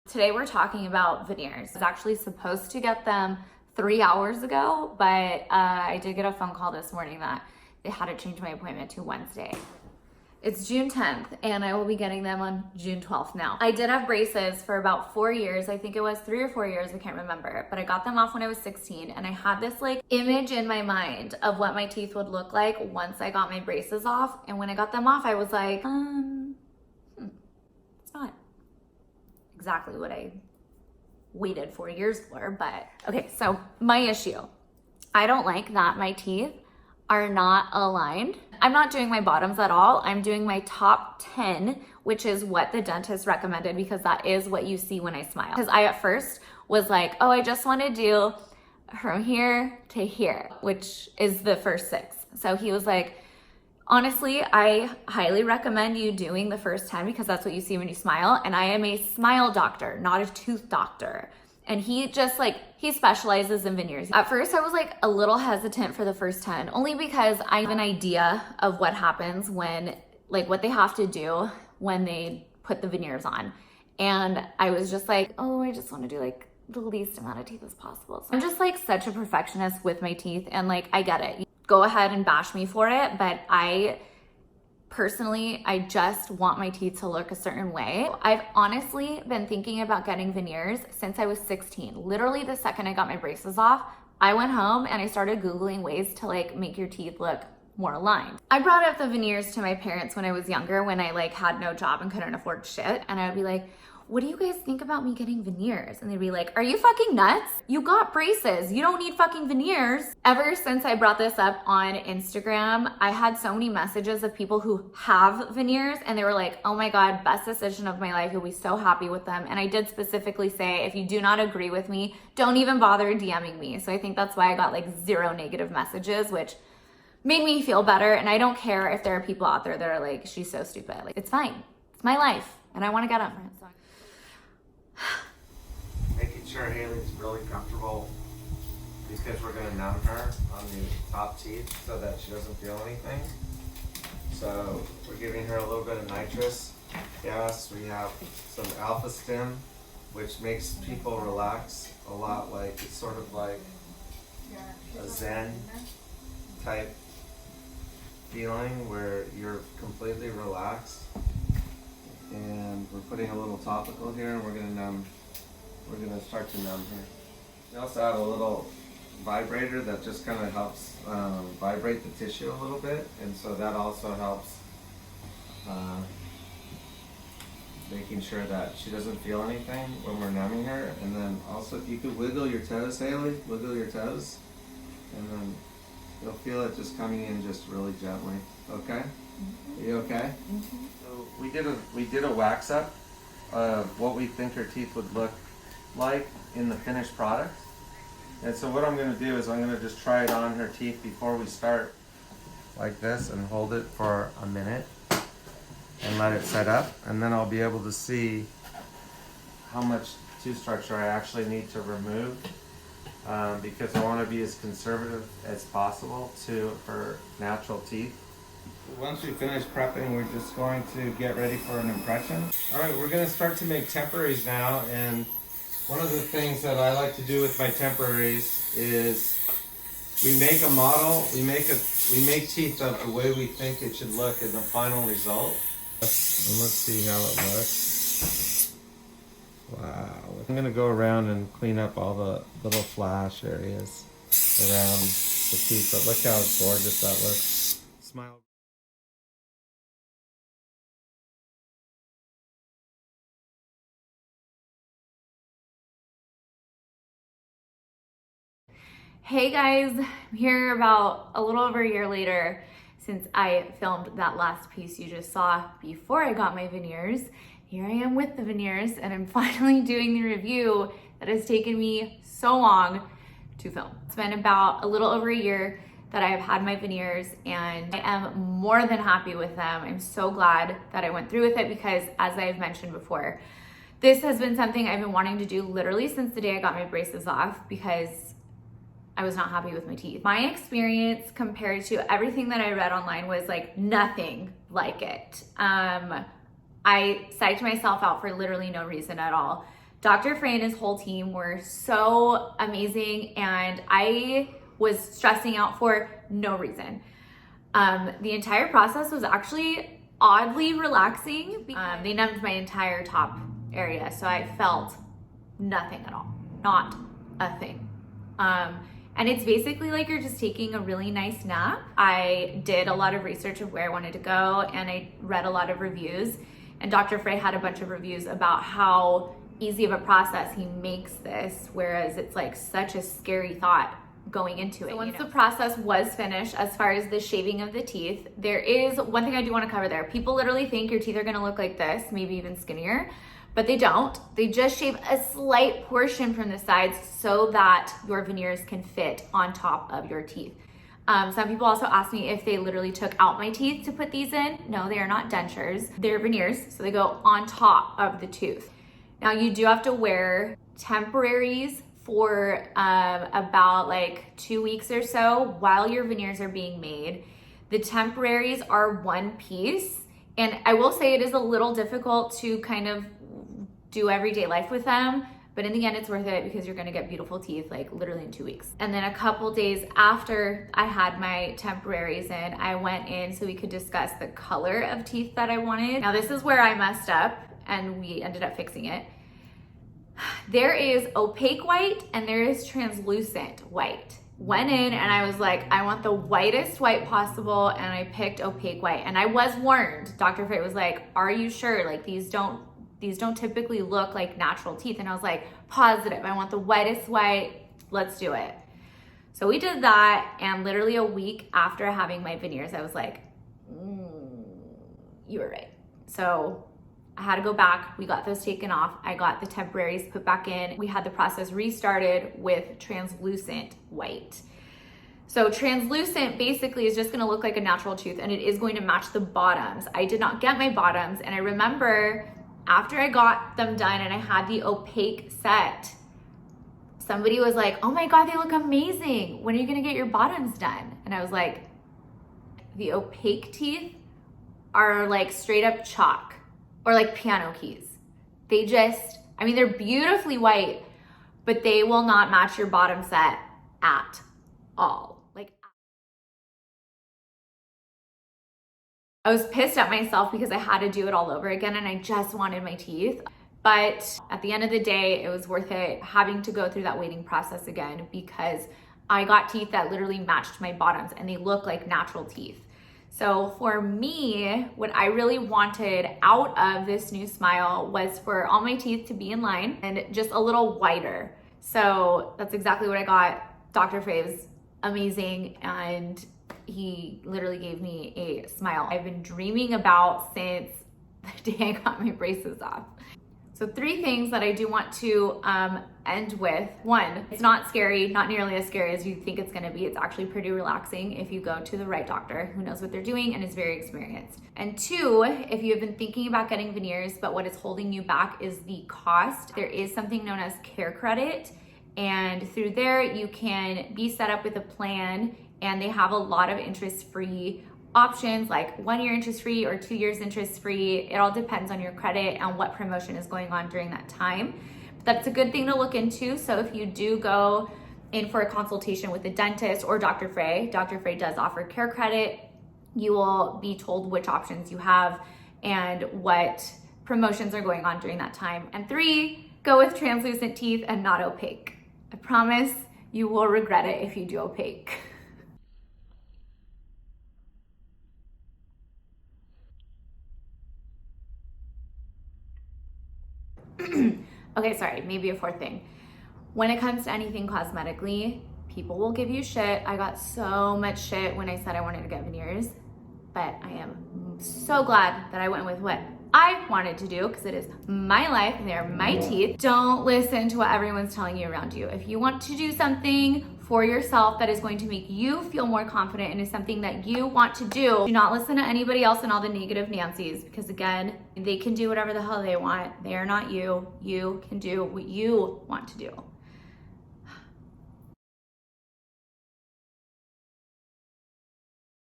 Today we're talking about veneers. I was actually supposed to get them 3 hours ago, but I did get a phone call this morning that they had to change my appointment to Wednesday. It's June 10th and I will be getting them on June 12th now. I did have braces for about 4 years. I think it was 3 or 4 years, I can't remember, but I got them off when I was 16 and I had this like image in my mind of what my teeth would look like once I got my braces off. And when I got them off, I was like, it's not exactly what I waited 4 years for, but okay, so my issue. I don't like that my teeth are not aligned. I'm not doing my bottoms at all. I'm doing my top 10, which is what the dentist recommended because that is what you see when I smile. Because I at first was like, oh, I just want to do from here to here, which is the first 6. So he was like, honestly, I highly recommend you doing the first 10 because that's what you see when you smile. And I am a smile doctor, not a tooth doctor. And he just like, he specializes in veneers. At first I was like a little hesitant for the first 10, only because I have an idea of what happens when, like what they have to do when they put the veneers on. And I was just like, oh, I just want to do like the least amount of teeth as possible. So I'm just like such a perfectionist with my teeth and like, I get it. Go ahead and bash me for it, but I just want my teeth to look a certain way. I've honestly been thinking about getting veneers since I was 16. Literally the second I got my braces off, I went home and I started Googling ways to like make your teeth look more aligned. I brought up the veneers to my parents when I was younger, when I like had no job and couldn't afford shit. And I would be like, what do you guys think about me getting veneers? And they'd be like, are you fucking nuts? You got braces. You don't need fucking veneers. Ever since I brought this up on Instagram, I had so many messages of people who have veneers and they were like, oh my God, best decision of my life. You'll be so happy with them. And I did specifically say, if you do not agree with me, don't even bother DMing me. So I think that's why I got like 0 negative messages, which made me feel better. And I don't care if there are people out there that are like, she's so stupid. Like, it's fine. It's my life and I want to get up for it. So. Making sure Hayley's really comfortable because we're going to numb her on the top teeth so that she doesn't feel anything. So we're giving her a little bit of nitrous gas. We have some alpha stim, which makes people relax a lot. Like it's sort of like a Zen type feeling where you're completely relaxed. And we're putting a little topical here and we're gonna start to numb her. We also have a little vibrator that just kind of helps vibrate the tissue a little bit, and so that also helps making sure that she doesn't feel anything when we're numbing her. And then also if you could wiggle your toes, Hayley, wiggle your toes, and then you'll feel it just coming in just really gently. Okay? Are you okay? Mm-hmm. So we did a wax up of what we think her teeth would look like in the finished product. And so what I'm going to do is I'm going to just try it on her teeth before we start, like this, and hold it for a minute and let it set up, and then I'll be able to see how much tooth structure I actually need to remove, because I want to be as conservative as possible to her natural teeth. Once we finish prepping, we're just going to get ready for an impression. All right, we're going to start to make temporaries now, and one of the things that I like to do with my temporaries is we make a model, we make teeth of the way we think it should look in the final result. And let's see how it looks. Wow. I'm going to go around and clean up all the little flash areas around the teeth, but look how gorgeous that looks. Smile. Hey guys, I'm here about a little over a year later since I filmed that last piece you just saw before I got my veneers. Here I am with the veneers and I'm finally doing the review that has taken me so long to film. It's been about a little over a year that I have had my veneers and I am more than happy with them. I'm so glad that I went through with it because, as I've mentioned before, this has been something I've been wanting to do literally since the day I got my braces off because I was not happy with my teeth. My experience compared to everything that I read online was like nothing like it. I psyched myself out for literally no reason at all. Dr. Frey and his whole team were so amazing, and I was stressing out for no reason. The entire process was actually oddly relaxing. They numbed my entire top area, so I felt nothing at all, not a thing. And it's basically like you're just taking a really nice nap. I did a lot of research of where I wanted to go, and I read a lot of reviews, and Dr. Frey had a bunch of reviews about how easy of a process he makes this, whereas it's like such a scary thought going into it. So once the process was finished, as far as the shaving of the teeth, there is one thing I do want to cover there. People literally think your teeth are going to look like this, maybe even skinnier, but they don't. They just shave a slight portion from the sides so that your veneers can fit on top of your teeth. Some people also ask me if they literally took out my teeth to put these in. No, they are not dentures. They're veneers, so they go on top of the tooth. Now you do have to wear temporaries for about like 2 weeks or so while your veneers are being made. The temporaries are one piece, and I will say it is a little difficult to kind of do everyday life with them, but in the end it's worth it because you're gonna get beautiful teeth like literally in 2 weeks. And then a couple days after I had my temporaries in, I went in so we could discuss the color of teeth that I wanted. Now this is where I messed up and we ended up fixing it. There is opaque white and there is translucent white. Went in and I was like, I want the whitest white possible, and I picked opaque white. And I was warned. Dr. Frey was like, are you sure? Like these don't typically look like natural teeth. And I was like, positive, I want the whitest white, let's do it. So we did that, and literally a week after having my veneers, I was like, you were right. So I had to go back. We got those taken off. I got the temporaries put back in. We had the process restarted with translucent white. So translucent basically is just gonna look like a natural tooth, and it is going to match the bottoms. I did not get my bottoms, and I remember after I got them done and I had the opaque set, somebody was like, oh my God, they look amazing. When are you gonna get your bottoms done? And I was like, the opaque teeth are like straight up chalk. Or like piano keys. They just, I mean, they're beautifully white, but they will not match your bottom set at all. Like, I was pissed at myself because I had to do it all over again and I just wanted my teeth. But at the end of the day, it was worth it having to go through that waiting process again because I got teeth that literally matched my bottoms and they look like natural teeth. So for me, what I really wanted out of this new smile was for all my teeth to be in line and just a little whiter. So that's exactly what I got. Dr. Frey was amazing, and he literally gave me a smile I've been dreaming about since the day I got my braces off. So 3 things that I do want to end with. 1, it's not scary, not nearly as scary as you think it's gonna be. It's actually pretty relaxing if you go to the right doctor who knows what they're doing and is very experienced. And 2, if you have been thinking about getting veneers, but what is holding you back is the cost, there is something known as care credit. And through there, you can be set up with a plan, and they have a lot of interest-free options like 1 year interest-free or 2 years interest-free. It all depends on your credit and what promotion is going on during that time. But that's a good thing to look into. So if you do go in for a consultation with a dentist or Dr. Frey does offer care credit. You will be told which options you have and what promotions are going on during that time. And 3, go with translucent teeth and not opaque. I promise you will regret it if you do opaque. Okay, sorry, maybe a 4th thing. When it comes to anything cosmetically, people will give you shit. I got so much shit when I said I wanted to get veneers, but I am so glad that I went with what I wanted to do because it is my life and they're my teeth. Don't listen to what everyone's telling you around you. If you want to do something for yourself that is going to make you feel more confident and is something that you want to do not listen to anybody else and all the negative Nancy's, because again, they can do whatever the hell they want. They are not you. You can do what you want to do.